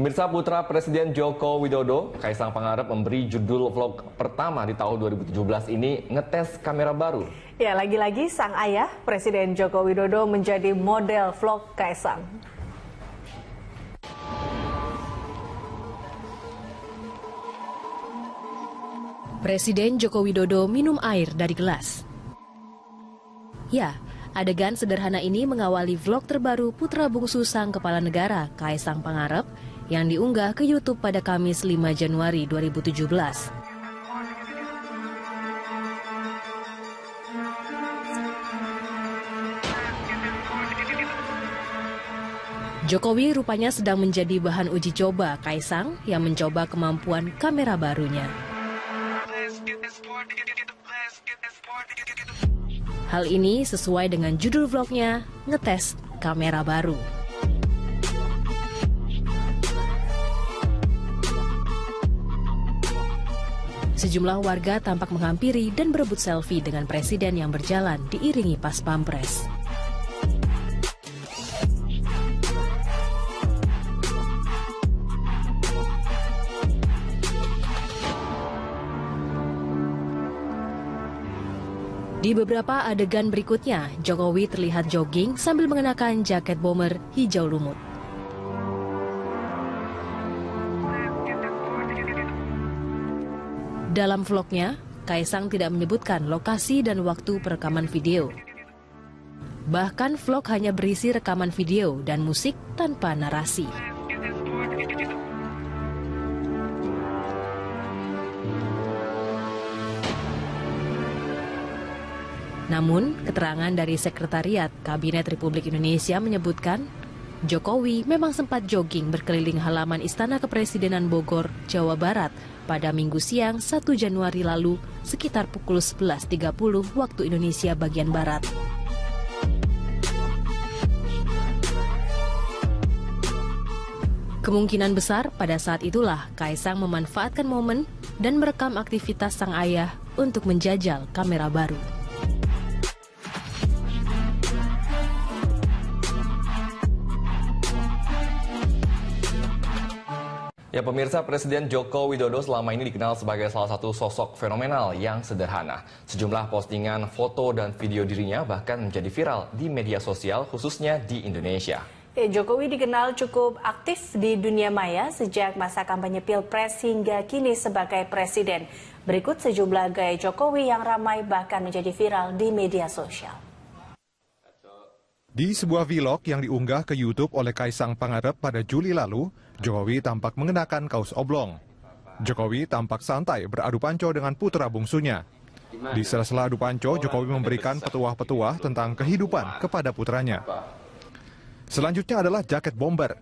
Pemirsa, putra Presiden Joko Widodo, Kaisang Pangarep, memberi judul vlog pertama di tahun 2017 ini ngetes kamera baru. Ya, lagi-lagi sang ayah, Presiden Joko Widodo, menjadi model vlog Kaisang. Presiden Joko Widodo minum air dari gelas. Ya, adegan sederhana ini mengawali vlog terbaru putra bungsu sang kepala negara, Kaisang Pangarep, yang diunggah ke YouTube pada Kamis 5 Januari 2017. Jokowi rupanya sedang menjadi bahan uji coba Kaisang yang mencoba kemampuan kamera barunya. Hal ini sesuai dengan judul vlognya, ngetes kamera baru. Sejumlah warga tampak menghampiri dan berebut selfie dengan presiden yang berjalan diiringi pas pampres. Di beberapa adegan berikutnya, Jokowi terlihat jogging sambil mengenakan jaket bomber hijau lumut. Dalam vlognya, Kaisang tidak menyebutkan lokasi dan waktu perekaman video. Bahkan vlog hanya berisi rekaman video dan musik tanpa narasi. Namun, keterangan dari Sekretariat Kabinet Republik Indonesia menyebutkan Jokowi memang sempat jogging berkeliling halaman Istana Kepresidenan Bogor, Jawa Barat pada Minggu siang 1 Januari lalu sekitar pukul 11.30 waktu Indonesia bagian Barat. Kemungkinan besar pada saat itulah Kaisang memanfaatkan momen dan merekam aktivitas sang ayah untuk menjajal kamera baru. Ya, pemirsa, Presiden Joko Widodo selama ini dikenal sebagai salah satu sosok fenomenal yang sederhana. Sejumlah postingan foto dan video dirinya bahkan menjadi viral di media sosial, khususnya di Indonesia. Jokowi dikenal cukup aktif di dunia maya sejak masa kampanye Pilpres hingga kini sebagai presiden. Berikut sejumlah gaya Jokowi yang ramai bahkan menjadi viral di media sosial. Di sebuah vlog yang diunggah ke YouTube oleh Kaisang Pangarep pada Juli lalu, Jokowi tampak mengenakan kaos oblong. Jokowi tampak santai beradu panco dengan putra bungsunya. Di sela-sela adu panco, Jokowi memberikan petuah-petuah tentang kehidupan kepada putranya. Selanjutnya adalah jaket bomber.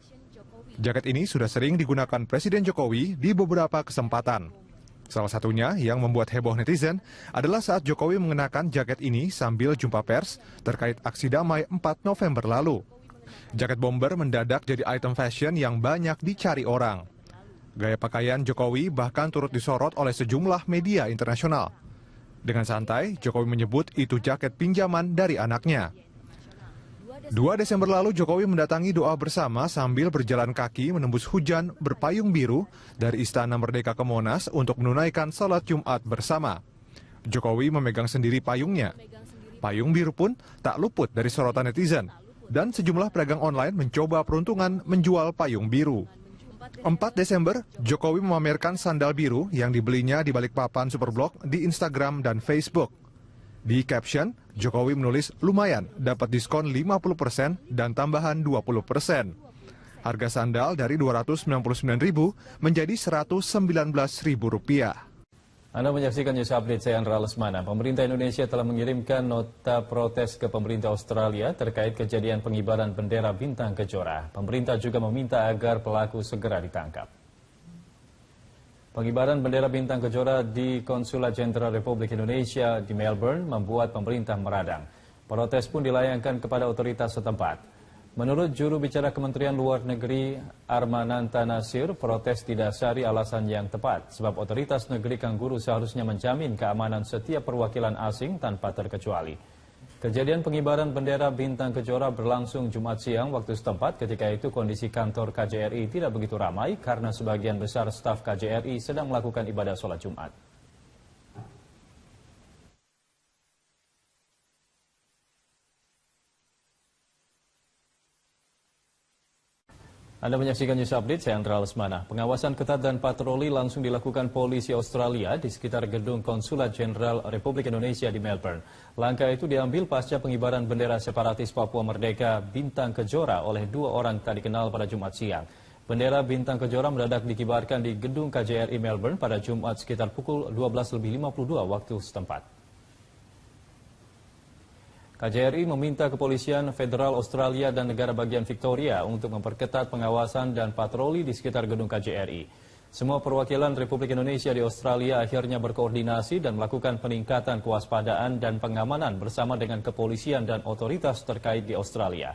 Jaket ini sudah sering digunakan Presiden Jokowi di beberapa kesempatan. Salah satunya yang membuat heboh netizen adalah saat Jokowi mengenakan jaket ini sambil jumpa pers terkait aksi damai 4 November lalu. Jaket bomber mendadak jadi item fashion yang banyak dicari orang. Gaya pakaian Jokowi bahkan turut disorot oleh sejumlah media internasional. Dengan santai, Jokowi menyebut itu jaket pinjaman dari anaknya. 2 Desember lalu Jokowi mendatangi doa bersama sambil berjalan kaki menembus hujan berpayung biru dari Istana Merdeka ke Monas untuk menunaikan salat Jumat bersama. Jokowi memegang sendiri payungnya. Payung biru pun tak luput dari sorotan netizen dan sejumlah pedagang online mencoba peruntungan menjual payung biru. 4 Desember, Jokowi memamerkan sandal biru yang dibelinya di Balikpapan Superblok di Instagram dan Facebook. Di caption, Jokowi menulis lumayan dapat diskon 50% dan tambahan 20%. Harga sandal dari Rp299.000 menjadi Rp119.000. Anda menyaksikan News Update, saya Andra Lesmana. Pemerintah Indonesia telah mengirimkan nota protes ke pemerintah Australia terkait kejadian pengibaran bendera bintang kejora. Pemerintah juga meminta agar pelaku segera ditangkap. Pengibaran bendera bintang kejora di Konsulat Jenderal Republik Indonesia di Melbourne membuat pemerintah meradang. Protes pun dilayangkan kepada otoritas setempat. Menurut juru bicara Kementerian Luar Negeri Armananta Nasir, protes didasari alasan yang tepat, sebab otoritas negeri Kangguru seharusnya menjamin keamanan setiap perwakilan asing tanpa terkecuali. Kejadian pengibaran bendera bintang kejora berlangsung Jumat siang waktu setempat. Ketika itu kondisi kantor KJRI tidak begitu ramai karena sebagian besar staf KJRI sedang melakukan ibadah sholat Jumat. Anda menyaksikan News Update, saya Andra Lesmana. Pengawasan ketat dan patroli langsung dilakukan polisi Australia di sekitar gedung Konsulat Jenderal Republik Indonesia di Melbourne. Langkah itu diambil pasca pengibaran bendera separatis Papua Merdeka Bintang Kejora oleh dua orang tak dikenal pada Jumat siang. Bendera Bintang Kejora mendadak dikibarkan di gedung KJRI Melbourne pada Jumat sekitar pukul 12.52 waktu setempat. KJRI meminta Kepolisian Federal Australia dan negara bagian Victoria untuk memperketat pengawasan dan patroli di sekitar gedung KJRI. Semua perwakilan Republik Indonesia di Australia akhirnya berkoordinasi dan melakukan peningkatan kewaspadaan dan pengamanan bersama dengan kepolisian dan otoritas terkait di Australia.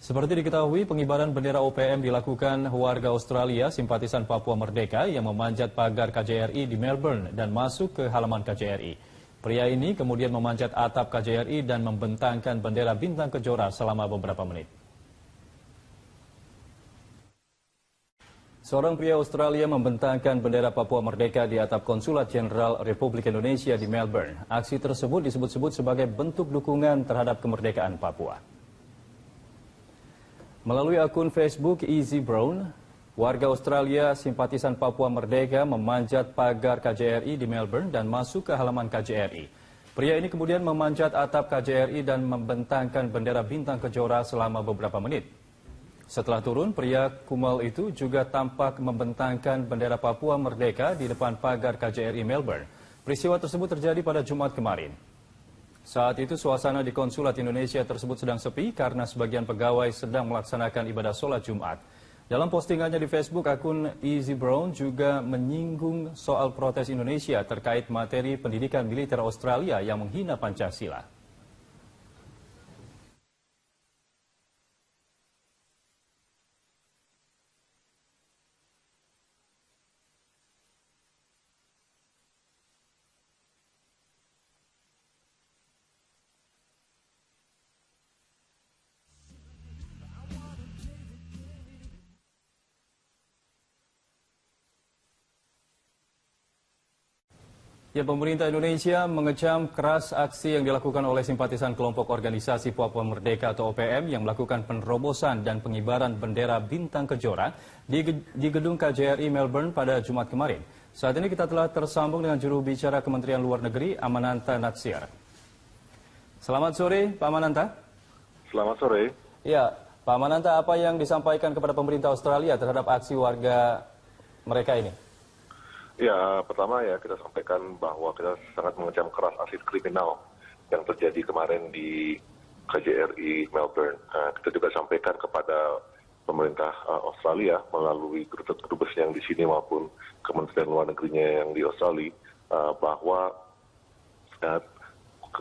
Seperti diketahui, pengibaran bendera OPM dilakukan warga Australia simpatisan Papua Merdeka yang memanjat pagar KJRI di Melbourne dan masuk ke halaman KJRI. Pria ini kemudian memanjat atap KJRI dan membentangkan bendera bintang kejora selama beberapa menit. Seorang pria Australia membentangkan bendera Papua Merdeka di atap Konsulat Jenderal Republik Indonesia di Melbourne. Aksi tersebut disebut-sebut sebagai bentuk dukungan terhadap kemerdekaan Papua. Melalui akun Facebook Easy Brown, warga Australia simpatisan Papua Merdeka memanjat pagar KJRI di Melbourne dan masuk ke halaman KJRI. Pria ini kemudian memanjat atap KJRI dan membentangkan bendera bintang kejora selama beberapa menit. Setelah turun, pria kumal itu juga tampak membentangkan bendera Papua Merdeka di depan pagar KJRI Melbourne. Peristiwa tersebut terjadi pada Jumat kemarin. Saat itu suasana di konsulat Indonesia tersebut sedang sepi karena sebagian pegawai sedang melaksanakan ibadah sholat Jumat. Dalam postingannya di Facebook, akun Easy Brown juga menyinggung soal protes Indonesia terkait materi pendidikan militer Australia yang menghina Pancasila. Ya, pemerintah Indonesia mengecam keras aksi yang dilakukan oleh simpatisan kelompok organisasi Papua Merdeka atau OPM yang melakukan penerobosan dan pengibaran bendera bintang kejora di gedung KJRI Melbourne pada Jumat kemarin. Saat ini kita telah tersambung dengan juru bicara Kementerian Luar Negeri Amananta Natsir. Selamat sore, Pak Amananta. Selamat sore. Ya, Pak Amananta, apa yang disampaikan kepada pemerintah Australia terhadap aksi warga mereka ini? Ya, pertama ya kita sampaikan bahwa kita sangat mengecam keras aksi kriminal yang terjadi kemarin di KJRI Melbourne. Kita juga sampaikan kepada pemerintah Australia melalui kedubes yang di sini maupun Kementerian Luar Negerinya yang di Australia bahwa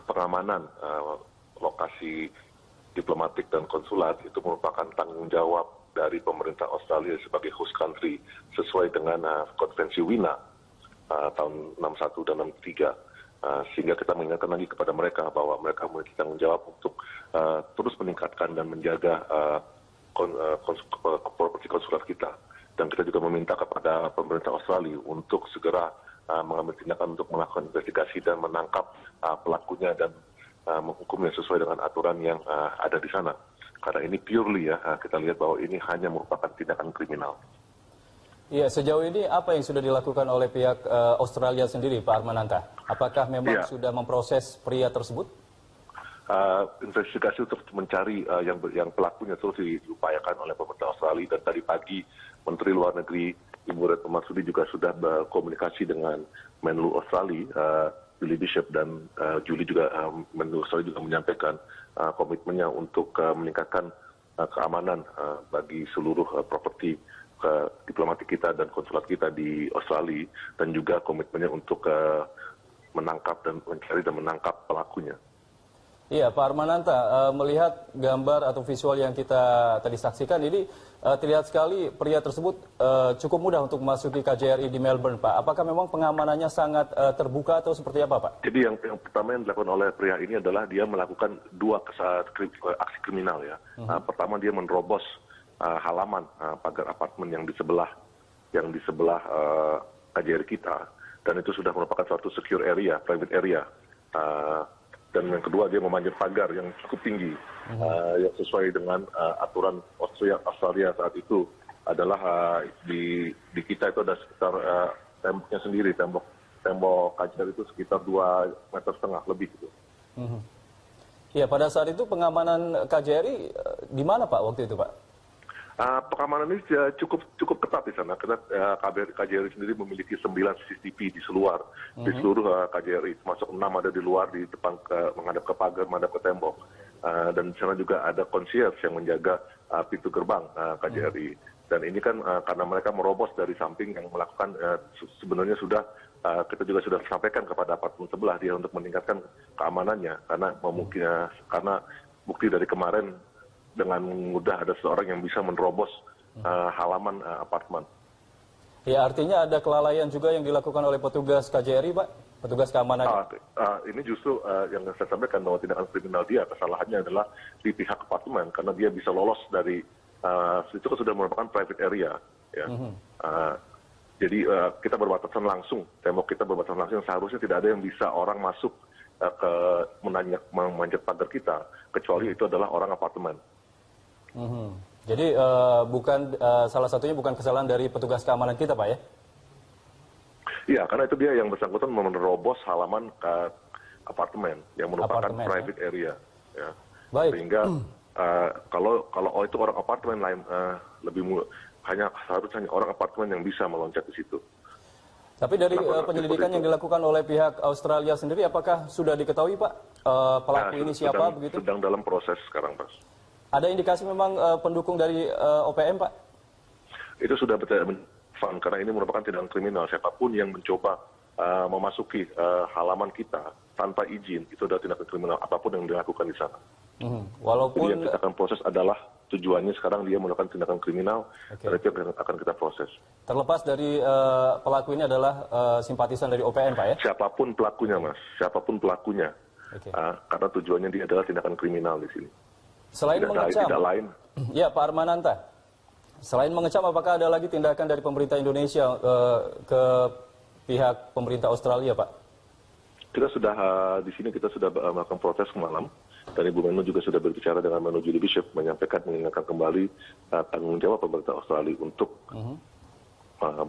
pengamanan lokasi diplomatik dan konsulat itu merupakan tanggung jawab dari pemerintah Australia sebagai host country sesuai dengan konvensi Wina tahun 61 dan 63, sehingga kita mengingatkan lagi kepada mereka bahwa mereka memiliki tanggung jawab untuk terus meningkatkan dan menjaga properti konsulat kita. Dan kita juga meminta kepada pemerintah Australia untuk segera mengambil tindakan untuk melakukan investigasi dan menangkap pelakunya dan menghukumnya sesuai dengan aturan yang ada di sana. Karena ini purely ya, kita lihat bahwa ini hanya merupakan tindakan kriminal. Iya, sejauh ini apa yang sudah dilakukan oleh pihak Australia sendiri, Pak Amananta? Apakah memang sudah memproses pria tersebut? Investigasi untuk mencari yang pelakunya terus diupayakan oleh pemerintah Australia, dan tadi pagi Menteri Luar Negeri Ibu Retno Marsudi juga sudah berkomunikasi dengan Menlu Australia, Julie Bishop, dan Julie juga Menlu Australia juga menyampaikan komitmennya untuk meningkatkan keamanan bagi seluruh properti diplomatik kita dan konsulat kita di Australia, dan juga komitmennya untuk menangkap dan mencari dan menangkap pelakunya. Iya, Pak Armananta, melihat gambar atau visual yang kita tadi saksikan ini terlihat sekali pria tersebut cukup mudah untuk memasuki KJRI di Melbourne, Pak. Apakah memang pengamanannya sangat terbuka atau seperti apa, Pak? Jadi yang pertama yang dilakukan oleh pria ini adalah dia melakukan dua aksi kriminal ya. Pertama dia menerobos halaman pagar apartemen yang di sebelah KJRI kita, dan itu sudah merupakan suatu secure area, private area. Dan yang kedua dia memanjat pagar yang cukup tinggi, yang sesuai dengan aturan Australia saat itu adalah di kita itu ada sekitar temboknya sendiri, tembok KJRI itu sekitar 2,5 meter lebih gitu. Ya, pada saat itu pengamanan KJRI di mana, Pak, waktu itu, Pak? Pengamanan ini cukup ketat di sana. KJRI sendiri memiliki 9 CCTV di seluruh KJRI, termasuk 6 ada di luar, di depan menghadap ke pagar, menghadap ke tembok. Dan di sana juga ada concierge yang menjaga pintu gerbang KJRI. Dan ini kan karena mereka merobos dari samping yang melakukan sebenarnya sudah kita juga sudah sampaikan kepada apartemen sebelah dia untuk meningkatkan keamanannya karena bukti dari kemarin dengan mudah ada seorang yang bisa menerobos halaman apartemen. Ya, artinya ada kelalaian juga yang dilakukan oleh petugas KJRI, Pak? Petugas keamanan. Ini justru yang saya sampaikan bahwa tindakan kriminal dia, kesalahannya adalah di pihak apartemen karena dia bisa lolos dari itu kan sudah merupakan private area, ya. Jadi kita berbatasan langsung, tembok kita berbatasan langsung, seharusnya tidak ada yang bisa orang masuk ke memanjat pagar kita kecuali itu adalah orang apartemen. Jadi bukan salah satunya bukan kesalahan dari petugas keamanan kita, Pak, ya? Iya, karena itu dia yang bersangkutan menerobos halaman ke apartemen yang merupakan private area. Ya. Baik. Sehingga kalau itu orang apartemen lain harusnya orang apartemen yang bisa meloncat di situ. Tapi dari penyelidikan yang dilakukan oleh pihak Australia sendiri, apakah sudah diketahui, Pak, pelaku ini siapa begitu? Sedang dalam proses sekarang, Pak. Ada indikasi memang pendukung dari OPM, Pak? Itu sudah betul, karena ini merupakan tindakan kriminal. Siapapun yang mencoba memasuki halaman kita tanpa izin, itu adalah tindakan kriminal apapun yang dilakukan di sana. Walaupun jadi yang kita akan proses adalah tujuannya sekarang dia melakukan tindakan kriminal, dan itu yang akan kita proses. Terlepas dari pelaku ini adalah simpatisan dari OPM, Pak, ya? Siapapun pelakunya, Mas. Siapapun pelakunya. Karena tujuannya dia adalah tindakan kriminal di sini. Selain mengecam, tidak lain. Ya, Pak Armananta. Selain mengecam, apakah ada lagi tindakan dari pemerintah Indonesia ke pihak pemerintah Australia, Pak? Kita sudah di sini kita sudah melakukan protes malam. Dan Ibu Menlu juga sudah berbicara dengan Menlu Julie Bishop mengingatkan kembali tanggung jawab pemerintah Australia untuk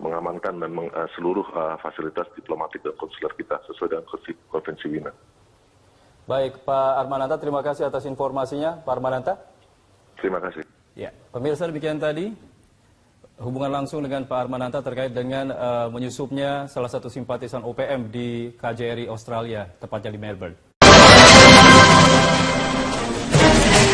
mengamankan dan seluruh fasilitas diplomatik dan konsuler kita sesuai dengan konvensi Wina. Baik, Pak Armananta, terima kasih atas informasinya, Pak Armananta. Terima kasih. Ya, pemirsa, demikian tadi hubungan langsung dengan Pak Armananta terkait dengan menyusupnya salah satu simpatisan OPM di KJRI Australia, tepatnya di Melbourne.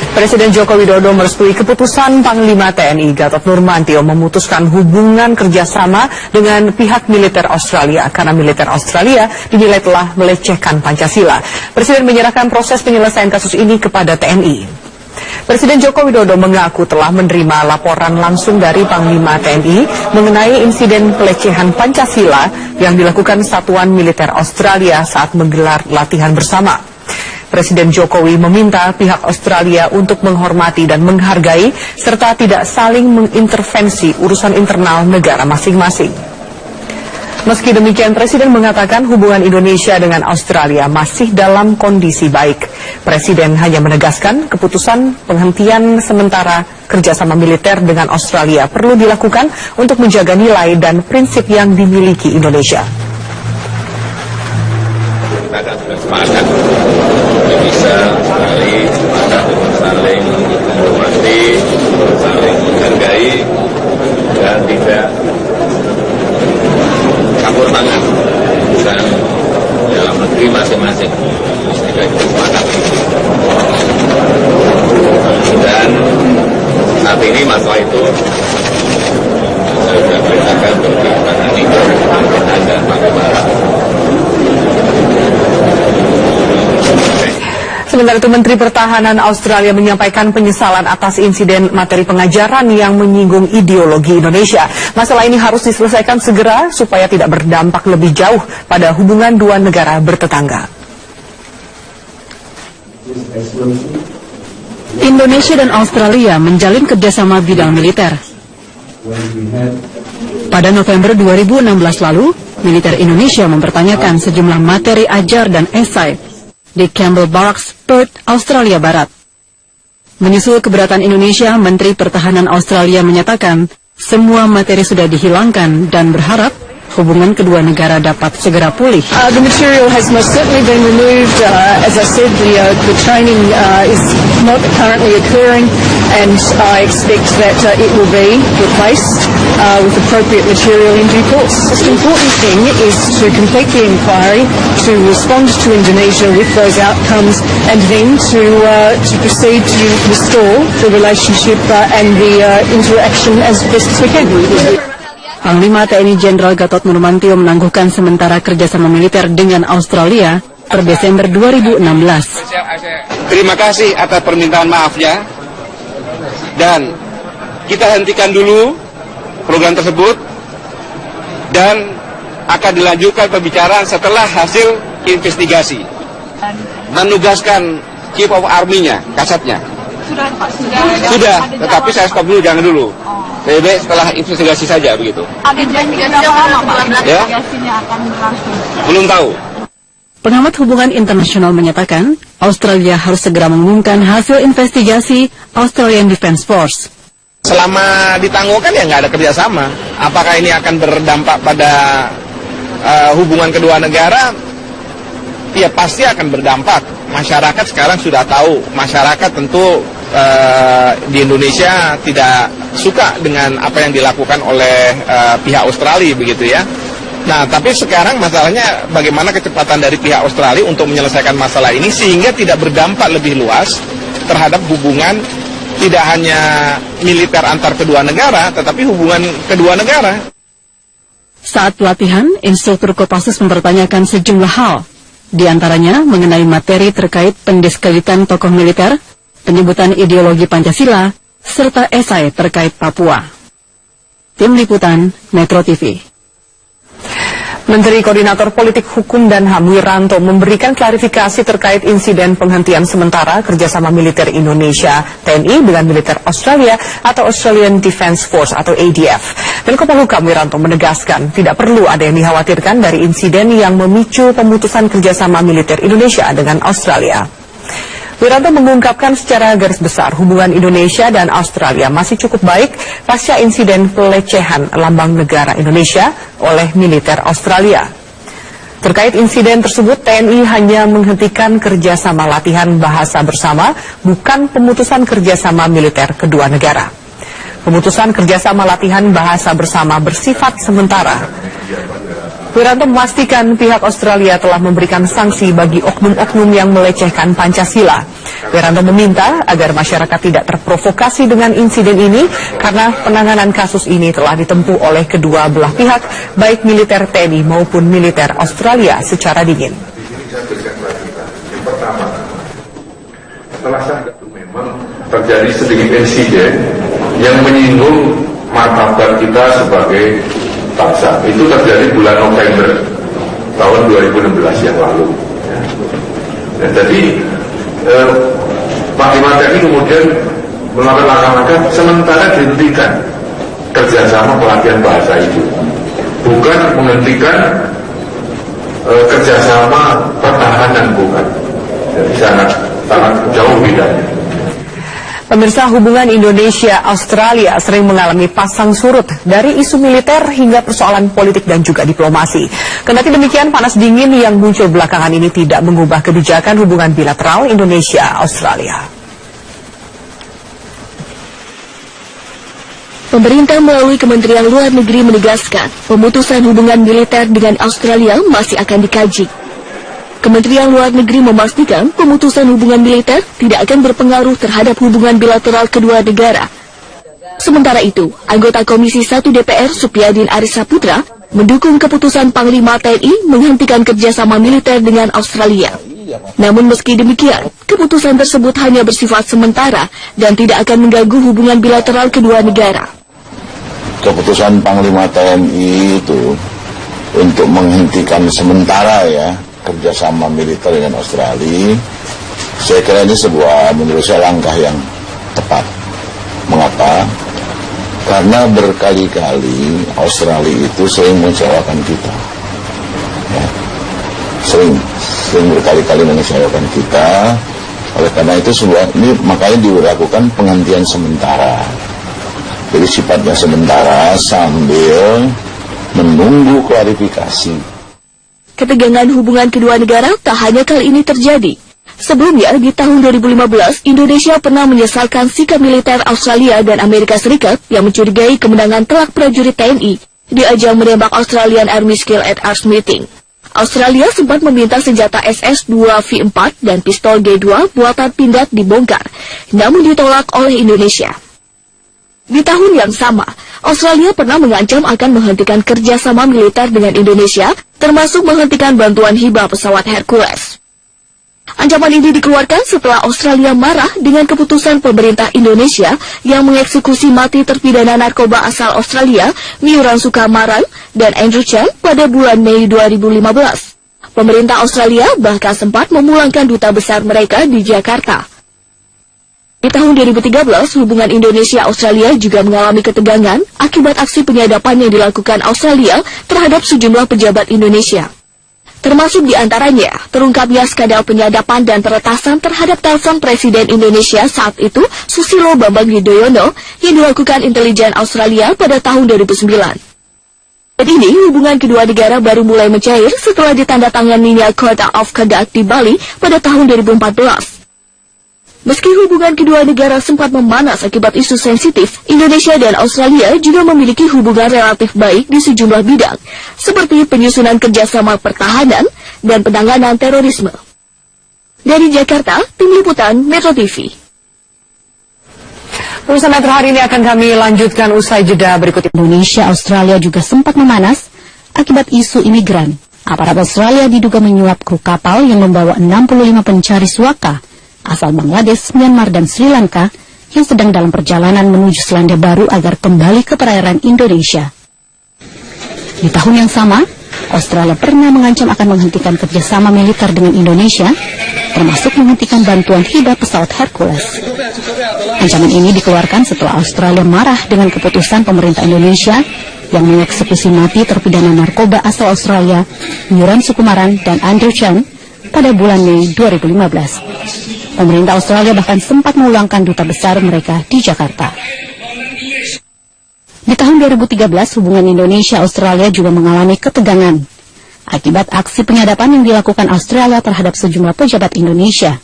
Presiden Joko Widodo merestui keputusan Panglima TNI Gatot Nurmantio memutuskan hubungan kerjasama dengan pihak militer Australia karena militer Australia dinilai telah melecehkan Pancasila. Presiden menyerahkan proses penyelesaian kasus ini kepada TNI. Presiden Joko Widodo mengaku telah menerima laporan langsung dari Panglima TNI mengenai insiden pelecehan Pancasila yang dilakukan Satuan Militer Australia saat menggelar latihan bersama. Presiden Jokowi meminta pihak Australia untuk menghormati dan menghargai serta tidak saling mengintervensi urusan internal negara masing-masing. Meski demikian, Presiden mengatakan hubungan Indonesia dengan Australia masih dalam kondisi baik. Presiden hanya menegaskan keputusan penghentian sementara kerjasama militer dengan Australia perlu dilakukan untuk menjaga nilai dan prinsip yang dimiliki Indonesia. Kita akan sepakat bisa saling menghormati, saling menghargai, dan tidak campur tangan urusan dalam negeri masing-masing. Kita sepakat. Dan saat ini masalah itu saya sudah perintahkan untuk ditangani pimpinan dan Panglima. Sementara itu Menteri Pertahanan Australia menyampaikan penyesalan atas insiden materi pengajaran yang menyinggung ideologi Indonesia. Masalah ini harus diselesaikan segera supaya tidak berdampak lebih jauh pada hubungan dua negara bertetangga. Indonesia dan Australia menjalin kerjasama bidang militer. Pada November 2016 lalu, militer Indonesia mempertanyakan sejumlah materi ajar dan esai di Campbell Barracks, Perth, Australia Barat. Menyusul keberatan Indonesia, Menteri Pertahanan Australia menyatakan semua materi sudah dihilangkan dan berharap hubungan kedua negara dapat segera pulih. The material has most certainly been removed. As I said, the training is not currently occurring, and I expect that it will be replaced with appropriate material in due course. The most important thing is to complete the inquiry, to respond to Indonesia with those outcomes, and then to proceed to restore the relationship and the interaction as best as we can. Panglima TNI Jenderal Gatot Nurmantio menangguhkan sementara kerjasama militer dengan Australia per Desember 2016. Terima kasih atas permintaan maafnya, dan kita hentikan dulu program tersebut dan akan dilanjutkan pembicaraan setelah hasil investigasi. Menugaskan Chief of Army-nya, Kasatnya. Sudah, tetapi saya stop dulu, jangan dulu. Lebih setelah investigasi saja begitu. Ya? Belum tahu. Pengamat hubungan internasional menyatakan Australia harus segera mengumumkan hasil investigasi Australian Defence Force. Selama ditangguhkan ya nggak ada kerjasama. Apakah ini akan berdampak pada hubungan kedua negara? Ya pasti akan berdampak. Masyarakat sekarang sudah tahu. Masyarakat tentu di Indonesia tidak suka dengan apa yang dilakukan oleh pihak Australia begitu ya. Nah, tapi sekarang masalahnya bagaimana kecepatan dari pihak Australia untuk menyelesaikan masalah ini sehingga tidak berdampak lebih luas terhadap hubungan tidak hanya militer antar kedua negara, tetapi hubungan kedua negara. Saat pelatihan, instruktur Kopassus mempertanyakan sejumlah hal, di antaranya mengenai materi terkait pendiskreditan tokoh militer, penyebutan ideologi Pancasila, serta esai terkait Papua. Tim Liputan, Metro TV. Menteri Koordinator Politik Hukum dan HAM Wiranto memberikan klarifikasi terkait insiden penghentian sementara kerjasama militer Indonesia TNI dengan militer Australia atau Australian Defence Force atau ADF. Menko Polhukam Wiranto menegaskan tidak perlu ada yang dikhawatirkan dari insiden yang memicu pemutusan kerjasama militer Indonesia dengan Australia. Wiranto mengungkapkan secara garis besar hubungan Indonesia dan Australia masih cukup baik pasca insiden pelecehan lambang negara Indonesia oleh militer Australia. Terkait insiden tersebut, TNI hanya menghentikan kerjasama latihan bahasa bersama, bukan pemutusan kerjasama militer kedua negara. Pemutusan kerjasama latihan bahasa bersama bersifat sementara. Wiranto memastikan pihak Australia telah memberikan sanksi bagi oknum-oknum yang melecehkan Pancasila. Wiranto meminta agar masyarakat tidak terprovokasi dengan insiden ini karena penanganan kasus ini telah ditempuh oleh kedua belah pihak, baik militer TNI maupun militer Australia secara dingin. Yang pertama, setelah itu memang terjadi sedikit insiden yang menyinggung martabat kita sebagai bangsa. Itu terjadi bulan November tahun 2016 yang lalu. Ya, jadi Panglima TNI kemudian melakukan langkah-langkah sementara dihentikan kerjasama pelatihan bahasa itu, bukan menghentikan kerjasama pertahanan, bukan. Jadi sangat jauh bedanya. Pemirsa, hubungan Indonesia-Australia sering mengalami pasang surut dari isu militer hingga persoalan politik dan juga diplomasi. Kendati demikian, panas dingin yang muncul belakangan ini tidak mengubah kebijakan hubungan bilateral Indonesia-Australia. Pemerintah melalui Kementerian Luar Negeri menegaskan pemutusan hubungan militer dengan Australia masih akan dikaji. Kementerian Luar Negeri memastikan pemutusan hubungan militer tidak akan berpengaruh terhadap hubungan bilateral kedua negara. Sementara itu, anggota Komisi 1 DPR Supyadin Aris Saputra mendukung keputusan Panglima TNI menghentikan kerjasama militer dengan Australia. Namun meski demikian, keputusan tersebut hanya bersifat sementara dan tidak akan mengganggu hubungan bilateral kedua negara. Keputusan Panglima TNI itu untuk menghentikan sementara ya kerjasama militer dengan Australia, saya kira ini menurut saya langkah yang tepat. Mengapa? Karena berkali-kali Australia itu sering mengecewakan kita. Ya. Sering berkali-kali mengecewakan kita. Oleh karena itu ini makanya dilakukan penghentian sementara. Jadi sifatnya sementara sambil menunggu klarifikasi. Ketegangan hubungan kedua negara tak hanya kali ini terjadi. Sebelumnya, di tahun 2015, Indonesia pernah menyesalkan sikap militer Australia dan Amerika Serikat yang mencurigai kemenangan telak prajurit TNI di ajang menembak Australian Army Skill at Arms Meeting. Australia sempat meminta senjata SS-2V4 dan pistol G2 buatan Pindad dibongkar, namun ditolak oleh Indonesia. Di tahun yang sama, Australia pernah mengancam akan menghentikan kerjasama militer dengan Indonesia, termasuk menghentikan bantuan hibah pesawat Hercules. Ancaman ini dikeluarkan setelah Australia marah dengan keputusan pemerintah Indonesia yang mengeksekusi mati terpidana narkoba asal Australia, Miuran Sukamaran dan Andrew Chan pada bulan Mei 2015. Pemerintah Australia bahkan sempat memulangkan duta besar mereka di Jakarta. Di tahun 2013, hubungan Indonesia-Australia juga mengalami ketegangan akibat aksi penyadapan yang dilakukan Australia terhadap sejumlah pejabat Indonesia. Termasuk diantaranya terungkapnya skandal penyadapan dan peretasan terhadap telepon Presiden Indonesia saat itu, Susilo Bambang Yudhoyono, yang dilakukan intelijen Australia pada tahun 2009. Dan ini hubungan kedua negara baru mulai mencair setelah ditandatanganinya Code of Conduct di Bali pada tahun 2014. Meski hubungan kedua negara sempat memanas akibat isu sensitif, Indonesia dan Australia juga memiliki hubungan relatif baik di sejumlah bidang, seperti penyusunan kerjasama pertahanan dan penanganan terorisme. Dari Jakarta, Tim Liputan Metro TV. Pemirsa Metro hari ini akan kami lanjutkan usai jeda berikut. Indonesia Australia juga sempat memanas akibat isu imigran. Aparat Australia diduga menyuap kru kapal yang membawa 65 pencari suaka asal Bangladesh, Myanmar, dan Sri Lanka yang sedang dalam perjalanan menuju Selandia Baru agar kembali ke perairan Indonesia. Di tahun yang sama, Australia pernah mengancam akan menghentikan kerjasama militer dengan Indonesia, termasuk menghentikan bantuan hibah pesawat Hercules. Ancaman ini dikeluarkan setelah Australia marah dengan keputusan pemerintah Indonesia yang mengeksekusi mati terpidana narkoba asal Australia, Miuran Sukamaran dan Andrew Chan pada bulan Mei 2015. Pemerintah Australia bahkan sempat memulangkan duta besar mereka di Jakarta. Di tahun 2013, hubungan Indonesia-Australia juga mengalami ketegangan akibat aksi penyadapan yang dilakukan Australia terhadap sejumlah pejabat Indonesia.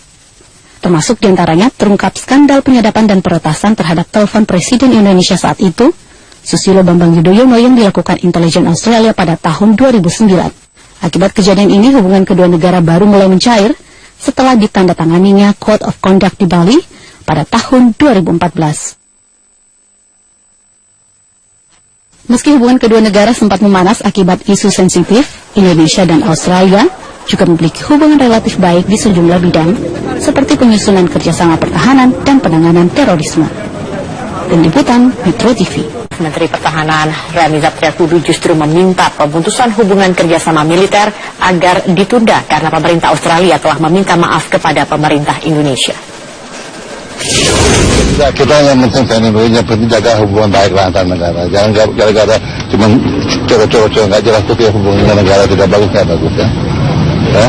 Termasuk diantaranya terungkap skandal penyadapan dan peretasan terhadap telepon Presiden Indonesia saat itu, Susilo Bambang Yudhoyono, yang dilakukan intelijen Australia pada tahun 2009. Akibat kejadian ini, hubungan kedua negara baru mulai mencair setelah ditandatanganinya Code of Conduct di Bali pada tahun 2014. Meski hubungan kedua negara sempat memanas akibat isu sensitif, Indonesia dan Australia juga memiliki hubungan relatif baik di sejumlah bidang, seperti penyusunan kerjasama pertahanan dan penanganan terorisme. Tim Liputan Metro TV. Menteri Pertahanan Ramiza Triakudu justru meminta pemutusan hubungan kerjasama militer agar ditunda karena pemerintah Australia telah meminta maaf kepada pemerintah Indonesia. Kita yang penting Indonesia penting jaga hubungan baik antar negara. Jangan gara-gara cuma coro-coro nggak jelas itu hubungan negara tidak bagus ya. Ya,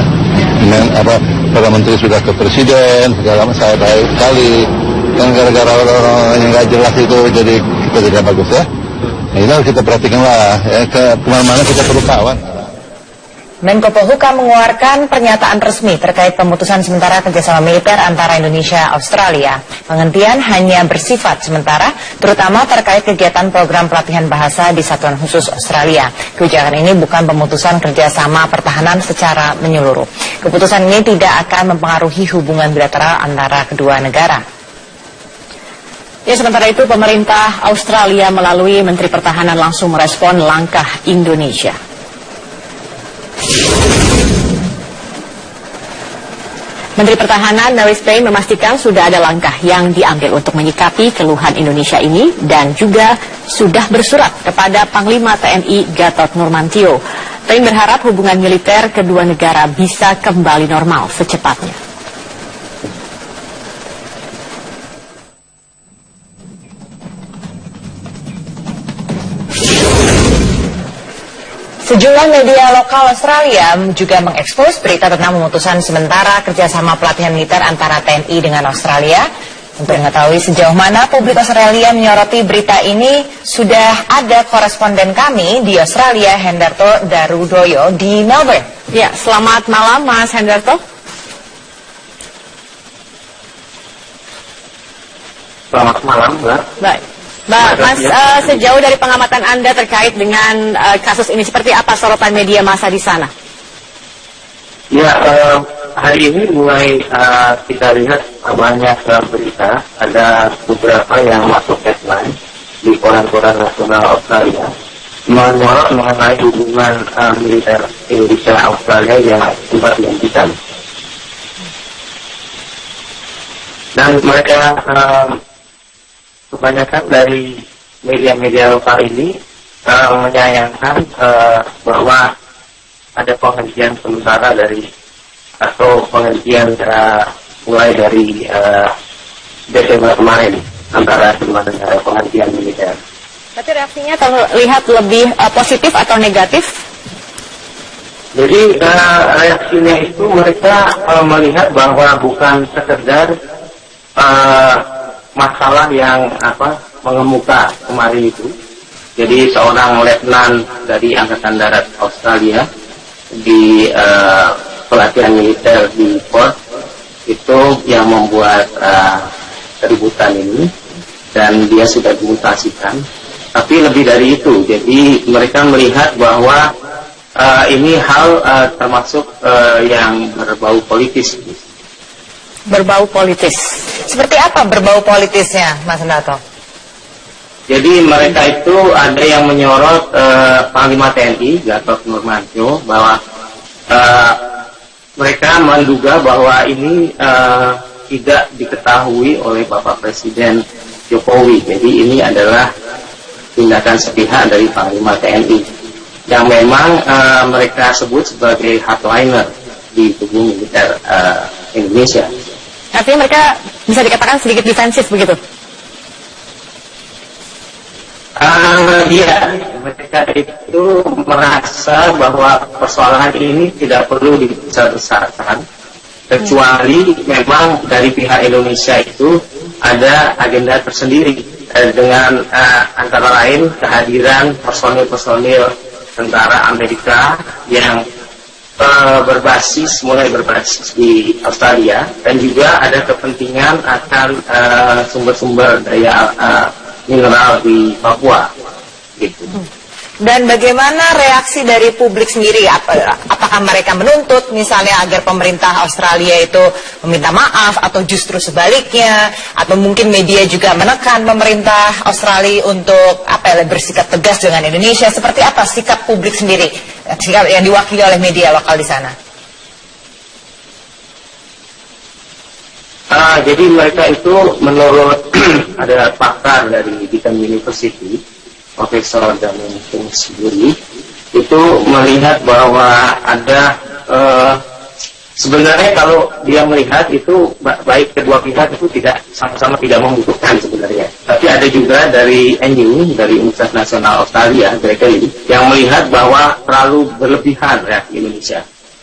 para menteri sudah ke presiden segala macam saya baik sekali. Dan gara-gara orang yang nggak jelas itu jadi kita tidak bagus ya. Nah, itu harus kita perhatikan lah ya, kemana-mana kita perlu kawan. Menko Polhukam mengeluarkan pernyataan resmi terkait pemutusan sementara kerjasama militer antara Indonesia dan Australia. Penghentian hanya bersifat sementara, terutama terkait kegiatan program pelatihan bahasa di Satuan Khusus Australia. Kebijakan ini bukan pemutusan kerjasama pertahanan secara menyeluruh. Keputusan ini tidak akan mempengaruhi hubungan bilateral antara kedua negara. Ya, sementara itu pemerintah Australia melalui Menteri Pertahanan langsung merespon langkah Indonesia. Menteri Pertahanan Mary Spain memastikan sudah ada langkah yang diambil untuk menyikapi keluhan Indonesia ini dan juga sudah bersurat kepada Panglima TNI Gatot Nurmantio. Spain berharap hubungan militer kedua negara bisa kembali normal secepatnya. Sejumlah media lokal Australia juga mengekspos berita tentang pemutusan sementara kerjasama pelatihan militer antara TNI dengan Australia. Untuk mengetahui sejauh mana publik Australia menyoroti berita ini, sudah ada koresponden kami di Australia, Hendarto Darudoyo di Melbourne. Ya, selamat malam Mas Hendarto. Selamat malam, Mbak. Baik. Mas, sejauh dari pengamatan Anda terkait dengan kasus ini, seperti apa sorotan media massa di sana? Ya, hari ini mulai kita lihat banyak berita, ada beberapa yang masuk headline di koran-koran nasional Australia menyorot mengenai hubungan militer Indonesia-Australia yang sempat dihentikan. Dan mereka kebanyakan dari media-media lokal ini menyayangkan bahwa ada penghentian sementara dari atau penghentian mulai dari Desember kemarin antara kedua negara, penghentian militer. Tapi reaksinya terlihat lebih positif atau negatif? Jadi reaksinya itu mereka melihat bahwa bukan sekedar masalah yang mengemuka kemarin itu. Jadi seorang letnan dari Angkatan Darat Australia di pelatihan militer di Perth itu yang membuat keributan ini, dan dia sudah dimutasikan. Tapi lebih dari itu, jadi mereka melihat bahwa ini hal termasuk yang berbau politis. Berbau politis. Seperti apa berbau politisnya, Mas Hendarto? Jadi mereka itu ada yang menyorot Panglima TNI Gatot Nurmantio bahwa mereka menduga bahwa ini tidak diketahui oleh Bapak Presiden Jokowi. Jadi ini adalah tindakan sepihak dari Panglima TNI yang memang mereka sebut sebagai hardliner di tubuh militer Indonesia. Artinya mereka bisa dikatakan sedikit defensif begitu? Iya, mereka itu merasa bahwa persoalan ini tidak perlu dibesar-besarkan, kecuali memang dari pihak Indonesia itu ada agenda tersendiri dengan antara lain kehadiran personil-personil tentara Amerika yang mulai berbasis di Australia, dan juga ada kepentingan akan sumber-sumber daya mineral di Papua gitu. Dan bagaimana reaksi dari publik sendiri? Apakah mereka menuntut misalnya agar pemerintah Australia itu meminta maaf, atau justru sebaliknya, atau mungkin media juga menekan pemerintah Australia untuk bersikap tegas dengan Indonesia? Seperti apa sikap publik sendiri, sikap yang diwakili oleh media lokal di sana? Jadi mereka itu menurut ada pakar dari Deakin University, Profesor Damien Kingsbury, itu melihat bahwa ada sebenarnya kalau dia melihat itu baik kedua pihak itu tidak sama-sama tidak membutuhkan sebenarnya. Tapi ada juga dari NU, dari Universitas Nasional Australia, Gregory, yang melihat bahwa terlalu berlebihan reaksi Indonesia.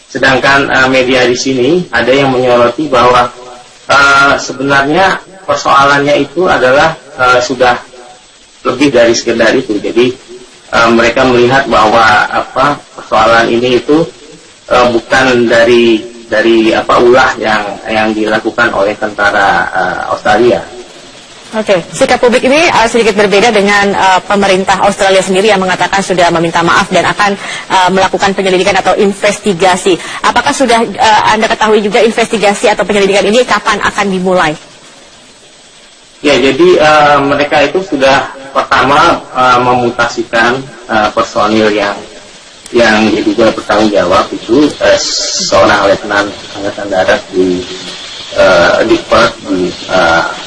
Sedangkan media di sini ada yang menyoroti bahwa sebenarnya persoalannya itu adalah sudah lebih dari sekedar itu. Jadi mereka melihat bahwa persoalan ini itu bukan dari ulah yang dilakukan oleh tentara Australia. Oke, sikap publik ini sedikit berbeda dengan pemerintah Australia sendiri yang mengatakan sudah meminta maaf dan akan melakukan penyelidikan atau investigasi. Apakah sudah Anda ketahui juga investigasi atau penyelidikan ini kapan akan dimulai? Ya, jadi mereka itu sudah pertama memutasikan personil yang yang diduga bertanggung jawab itu seorang letnan angkatan darat di Perth, di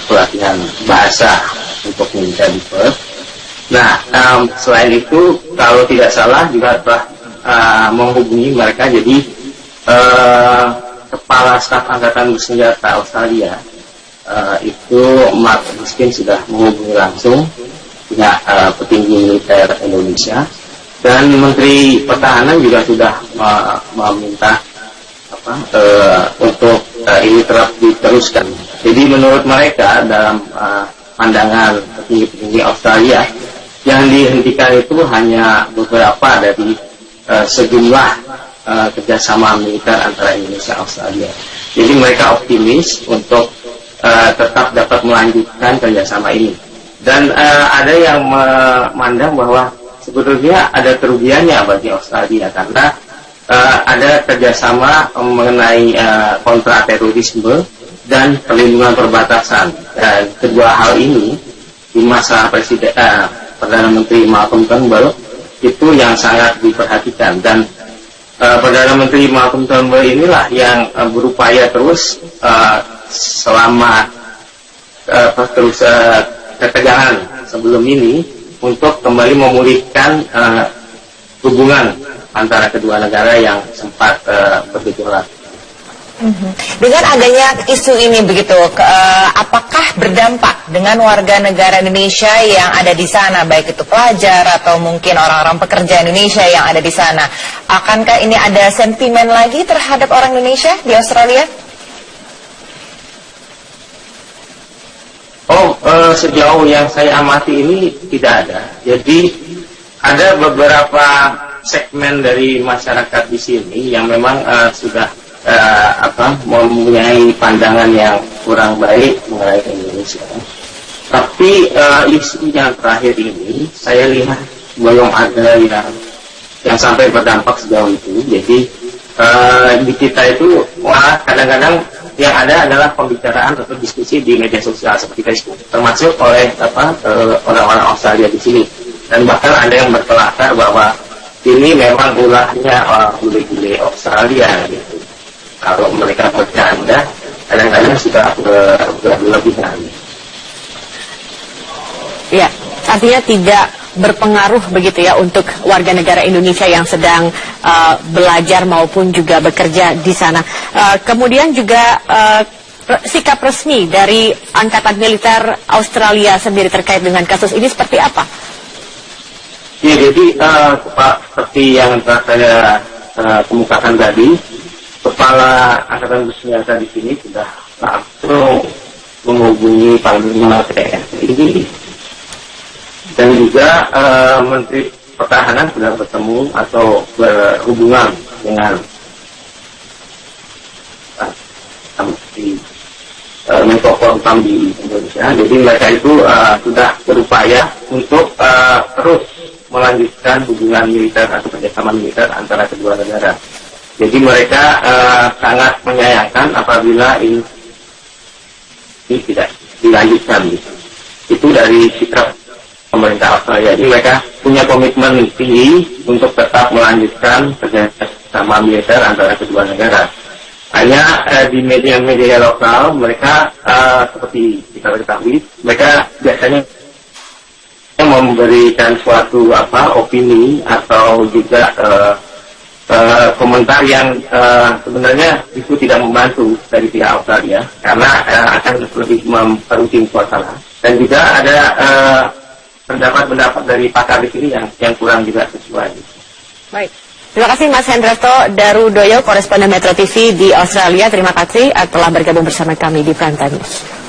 pelatihan bahasa untuk militer di Perth. Nah, selain itu kalau tidak salah juga telah menghubungi mereka, jadi Kepala Staf Angkatan Bersenjata Australia itu Mark Miskin sudah menghubungi langsung pihak petinggi militer Indonesia, dan Menteri Pertahanan juga sudah meminta untuk ini diteruskan. Jadi menurut mereka dalam pandangan petinggi-petinggi Australia, yang dihentikan itu hanya beberapa dari sejumlah kerjasama militer antara Indonesia dan Australia. Jadi mereka optimis untuk tetap dapat melanjutkan kerjasama ini. Dan ada yang memandang bahwa sebetulnya ada kerugiannya bagi Australia karena ada kerjasama mengenai kontraterorisme dan perlindungan perbatasan. Dan kedua hal ini di masa Perdana Menteri Malcolm Turnbull itu yang sangat diperhatikan, dan Perdana Menteri Malcolm Turnbull inilah yang berupaya terus selama ketegangan sebelum ini untuk kembali memulihkan hubungan antara kedua negara yang sempat bergejolak. Dengan adanya isu ini begitu, apakah berdampak dengan warga negara Indonesia yang ada di sana, baik itu pelajar atau mungkin orang-orang pekerja Indonesia yang ada di sana? Akankah ini ada sentimen lagi terhadap orang Indonesia di Australia? Sejauh yang saya amati ini tidak ada. Jadi ada beberapa segmen dari masyarakat di sini yang memang sudah mempunyai pandangan yang kurang baik mengenai Indonesia. Tapi isu yang terakhir ini saya lihat belum ada yang sampai berdampak sejauh itu. Jadi di kita itu kadang-kadang yang ada adalah pembicaraan atau diskusi di media sosial seperti Facebook, termasuk oleh orang-orang Australia di sini. Dan bahkan ada yang berkelakar bahwa ini memang ulahnya orang bule-bule Australia gitu. Kalau mereka bercanda, kadang-kadang sudah berlebihan. Ya, artinya tidak berpengaruh begitu ya untuk warga negara Indonesia yang sedang belajar maupun juga bekerja di sana. Kemudian juga sikap resmi dari Angkatan Militer Australia sendiri terkait dengan kasus ini seperti apa? Ya, jadi seperti yang telah saya kemukakan tadi, Kepala Angkatan Bersenjata di sini sudah langsung menghubungi Panglima TNI, dan juga Menteri Pertahanan sudah bertemu atau berhubungan dengan Menko Polhukam di Indonesia. Jadi mereka itu sudah berupaya untuk terus melanjutkan hubungan militer atau kerjasama militer antara kedua negara. Jadi mereka sangat menyayangkan apabila ini tidak dilanjutkan. Itu dari sikap pemerintah Australia. Jadi mereka punya komitmen tinggi untuk tetap melanjutkan kerjasama militer antara kedua negara. Hanya di media-media lokal mereka seperti kita ketahui, mereka biasanya memberikan suatu opini atau juga komentar yang sebenarnya itu tidak membantu dari pihak Australia karena akan lebih memperujing suasana. Dan juga ada pendapat-pendapat dari pakar di sini yang kurang juga sesuai. Baik. Terima kasih Mas Hendrasto Darudoyo, koresponden Metro TV di Australia. Terima kasih telah bergabung bersama kami di Prime Time News.